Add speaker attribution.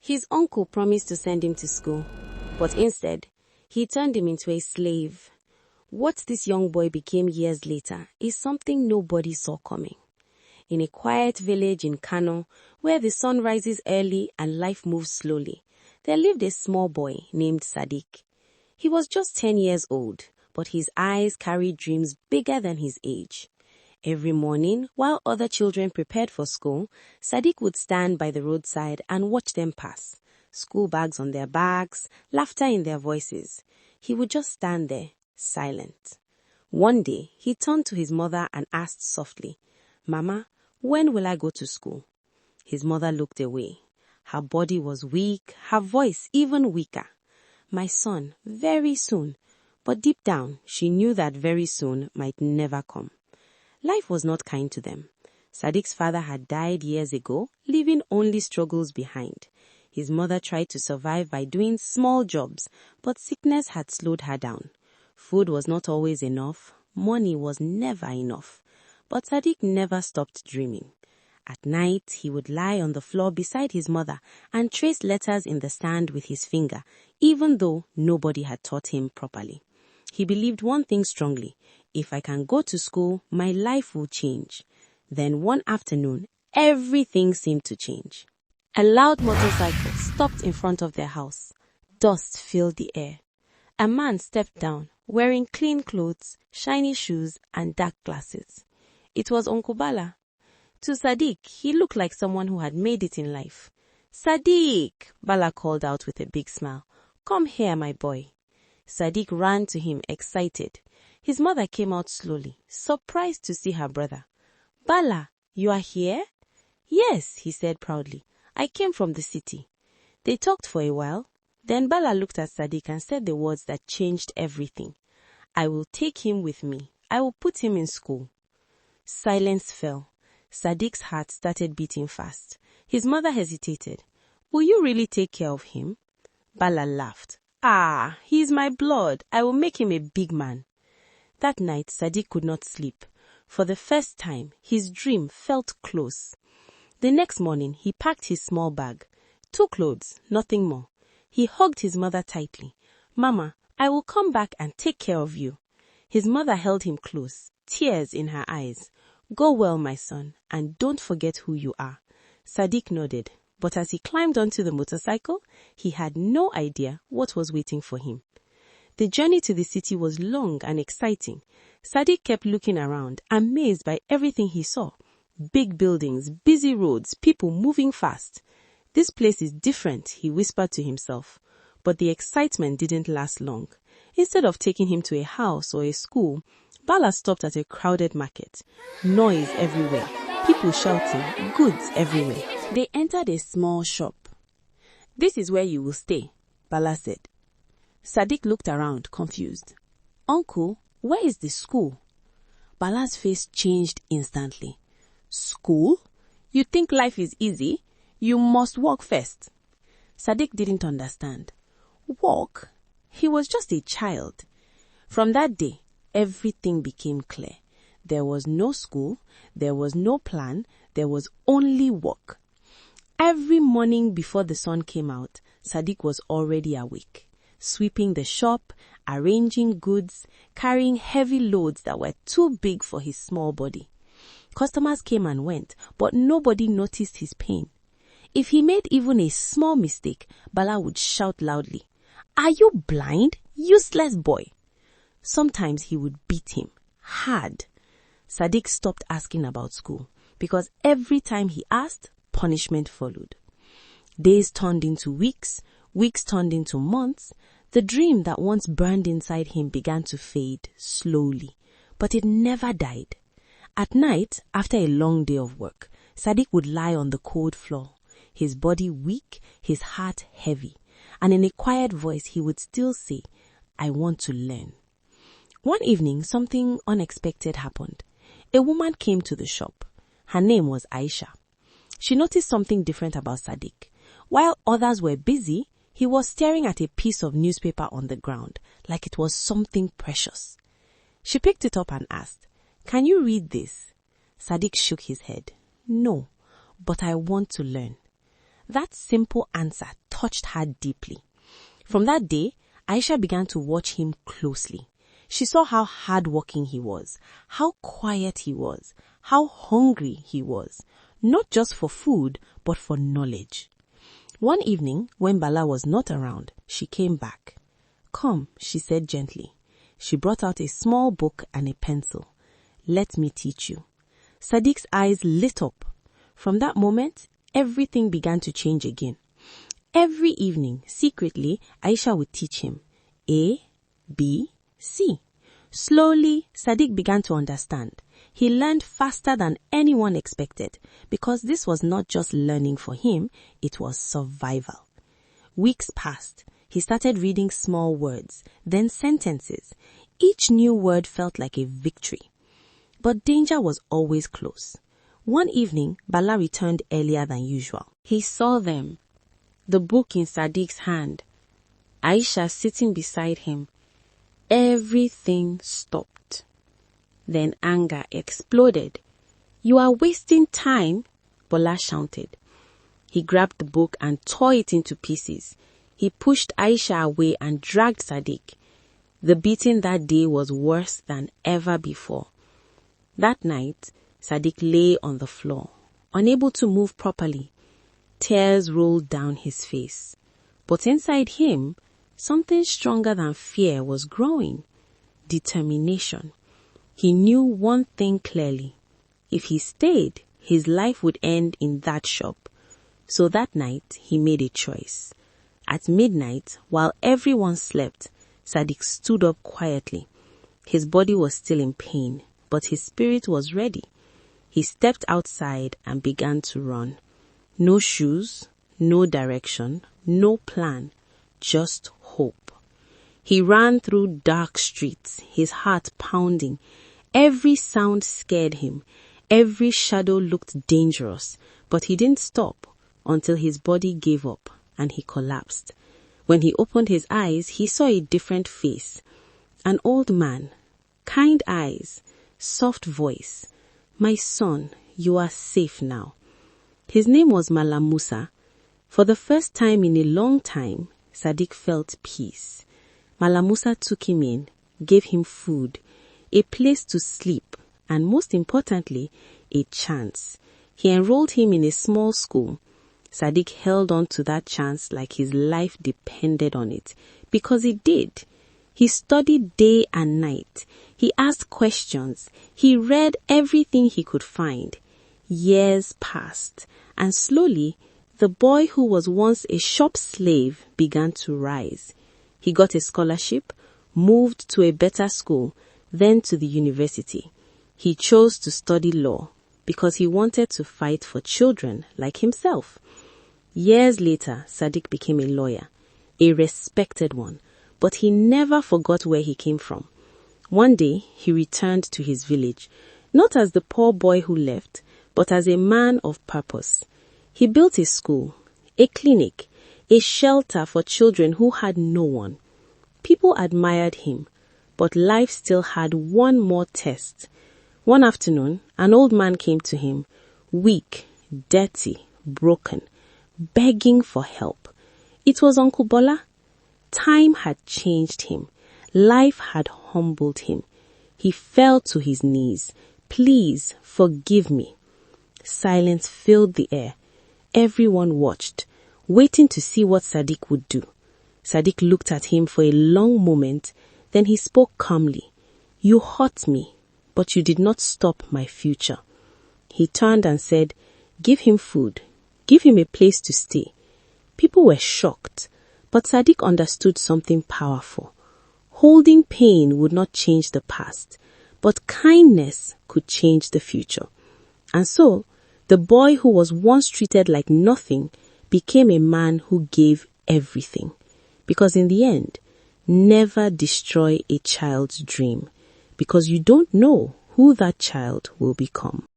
Speaker 1: His uncle promised to send him to school, but instead, he turned him into a slave. What this young boy became years later is something nobody saw coming. In a quiet village in Kano, where the sun rises early and life moves slowly, there lived a small boy named Sadiq. He was just 10 years old, but his eyes carried dreams bigger than his age. Every morning, while other children prepared for school, Sadiq would stand by the roadside and watch them pass. School bags on their backs, laughter in their voices. He would just stand there, silent. One day, he turned to his mother and asked softly, "Mama, when will I go to school?" His mother looked away. Her body was weak, her voice even weaker. "My son, very soon." But deep down, she knew that very soon might never come. Life was not kind to them. Sadiq's father had died years ago, leaving only struggles behind. His mother tried to survive by doing small jobs, but sickness had slowed her down. Food was not always enough, money was never enough. But Sadiq never stopped dreaming. At night, he would lie on the floor beside his mother and trace letters in the sand with his finger, even though nobody had taught him properly. He believed one thing strongly: if I can go to school, my life will change. Then one afternoon, everything seemed to change. A loud motorcycle stopped in front of their house. Dust filled the air. A man stepped down, wearing clean clothes, shiny shoes, and dark glasses. It was Uncle Bala. To Sadiq, he looked like someone who had made it in life. "Sadiq!" Bala called out with a big smile. "Come here, my boy." Sadiq ran to him, excited. His mother came out slowly, surprised to see her brother. "Bala, you are here?" "Yes," he said proudly. "I came from the city." They talked for a while. Then Bala looked at Sadiq and said the words that changed everything. "I will take him with me. I will put him in school." Silence fell. Sadiq's heart started beating fast. His mother hesitated. "Will you really take care of him?" Bala laughed. "Ah, he is my blood. I will make him a big man." That night, Sadiq could not sleep. For the first time, his dream felt close. The next morning, he packed his small bag. 2 clothes, nothing more. He hugged his mother tightly. "Mama, I will come back and take care of you." His mother held him close, tears in her eyes. "Go well, my son, and don't forget who you are." Sadiq nodded, but as he climbed onto the motorcycle, he had no idea what was waiting for him. The journey to the city was long and exciting. Sadiq kept looking around, amazed by everything he saw. Big buildings, busy roads, people moving fast. "This place is different," he whispered to himself. But the excitement didn't last long. Instead of taking him to a house or a school, Bala stopped at a crowded market. Noise everywhere, people shouting, goods everywhere. They entered a small shop. "This is where you will stay," Bala said. Sadiq looked around, confused. "Uncle, where is the school?" Bala's face changed instantly. "School? You think life is easy? You must work first." Sadiq didn't understand. Work? He was just a child. From that day, everything became clear. There was no school, there was no plan, there was only work. Every morning before the sun came out, Sadiq was already awake, sweeping the shop, arranging goods, carrying heavy loads that were too big for his small body. Customers came and went, but nobody noticed his pain. If he made even a small mistake, Bala would shout loudly, "Are you blind, useless boy?" Sometimes he would beat him, hard. Sadiq stopped asking about school, because every time he asked, punishment followed. Days turned into weeks, weeks turned into months. The dream that once burned inside him began to fade slowly, but it never died. At night, after a long day of work, Sadiq would lie on the cold floor, his body weak, his heart heavy, and in a quiet voice he would still say, "I want to learn." One evening, something unexpected happened. A woman came to the shop. Her name was Aisha. She noticed something different about Sadiq. While others were busy, he was staring at a piece of newspaper on the ground, like it was something precious. She picked it up and asked, "Can you read this?" Sadiq shook his head. "No, but I want to learn." That simple answer touched her deeply. From that day, Aisha began to watch him closely. She saw how hardworking he was, how quiet he was, how hungry he was, not just for food, but for knowledge. One evening, when Bala was not around, she came back. "Come," she said gently. She brought out a small book and a pencil. "Let me teach you." Sadiq's eyes lit up. From that moment, everything began to change again. Every evening, secretly, Aisha would teach him A, B, C. Slowly, Sadiq began to understand. He learned faster than anyone expected, because this was not just learning for him, it was survival. Weeks passed. He started reading small words, then sentences. Each new word felt like a victory. But danger was always close. One evening, Bala returned earlier than usual. He saw them, the book in Sadiq's hand, Aisha sitting beside him. Everything stopped. Then anger exploded. "You are wasting time," Bala shouted. He grabbed the book and tore it into pieces. He pushed Aisha away and dragged Sadiq. The beating that day was worse than ever before. That night, Sadiq lay on the floor, unable to move properly. Tears rolled down his face. But inside him, something stronger than fear was growing. Determination. He knew one thing clearly. If he stayed, his life would end in that shop. So that night, he made a choice. At midnight, while everyone slept, Sadiq stood up quietly. His body was still in pain, but his spirit was ready. He stepped outside and began to run. No shoes, no direction, no plan, just hope. He ran through dark streets, his heart pounding. Every sound scared him. Every shadow looked dangerous, but he didn't stop until his body gave up and he collapsed. When he opened his eyes, he saw a different face. An old man, kind eyes, soft voice. "My son, you are safe now." His name was Malam Musa. For the first time in a long time, Sadiq felt peace. Malam Musa took him in, gave him food, a place to sleep, and most importantly, a chance. He enrolled him in a small school. Sadiq held on to that chance like his life depended on it, because it did. He studied day and night. He asked questions. He read everything he could find. Years passed, and slowly, the boy who was once a shop slave began to rise. He got a scholarship, moved to a better school, then to the university. He chose to study law because he wanted to fight for children like himself. Years later, Sadiq became a lawyer, a respected one, but he never forgot where he came from. One day, he returned to his village, not as the poor boy who left, but as a man of purpose. He built a school, a clinic, a shelter for children who had no one. People admired him, but life still had one more test. One afternoon, an old man came to him, weak, dirty, broken, begging for help. It was Uncle Bola. Time had changed him. Life had humbled him. He fell to his knees. "Please forgive me." Silence filled the air. Everyone watched, waiting to see what Sadiq would do. Sadiq looked at him for a long moment, then he spoke calmly. "You hurt me, but you did not stop my future." He turned and said, "Give him food. Give him a place to stay." People were shocked, but Sadiq understood something powerful. Holding pain would not change the past, but kindness could change the future. And so, the boy who was once treated like nothing became a man who gave everything. Because in the end, never destroy a child's dream, because you don't know who that child will become.